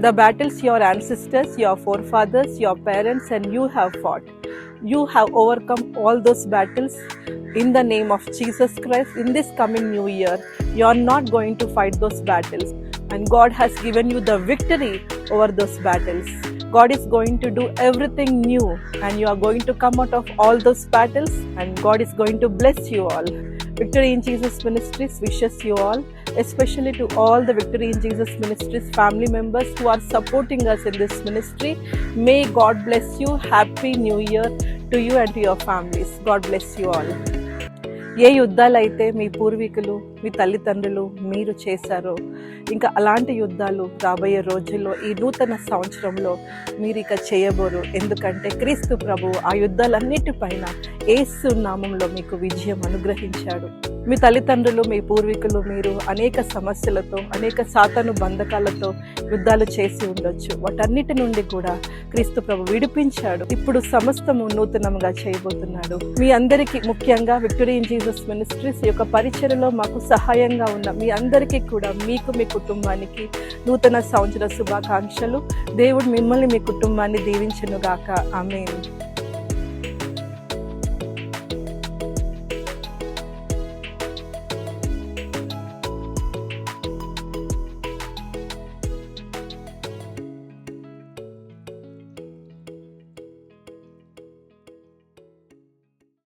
The battles your ancestors, your forefathers, your parents and you have fought. You have overcome all those battles in the name of Jesus Christ. In this coming new year, you are not going to fight those battles, and God has given you the victory over those battles. God is going to do everything new, and you are going to come out of all those battles, and God is going to bless you all. Victory in Jesus Ministries wishes you all, especially to all the Victory in Jesus Ministries family members who are supporting us in this ministry. May God bless you. Happy New Year to you and to your families. God bless you all. ఏ యుద్ధాలైతే మీ పూర్వీకులు, మీ తల్లిదండ్రులు, మీరు చేశారో, ఇంకా అలాంటి యుద్ధాలు రాబోయే రోజుల్లో ఈ నూతన సంవత్సరంలో మీరు ఇక చేయబోరు. ఎందుకంటే క్రీస్తు ప్రభువు ఆ యుద్ధాలన్నిటిపైన యేసు నామంలో మీకు విజయం అనుగ్రహించాడు. మీ తల్లిదండ్రులు, మీ పూర్వీకులు, మీరు అనేక సమస్యలతో, అనేక సాతాను బంధకాలతో యుద్ధాలు చేసి ఉండొచ్చు. వాటన్నిటి నుండి కూడా క్రీస్తు ప్రభు విడిపించాడు. ఇప్పుడు సమస్తము నూతనంగా చేయబోతున్నాడు. మీ అందరికీ, ముఖ్యంగా విక్టరీ ఇన్ జీసస్ మినిస్ట్రీస్ యొక్క పరిచర్యలో మాకు సహాయంగా ఉన్న మీ అందరికీ కూడా, మీకు, మీ కుటుంబానికి నూతన సంవత్సర శుభాకాంక్షలు. దేవుడు మిమ్మల్ని, మీ కుటుంబాన్ని దీవించును గాక. ఆమేన్.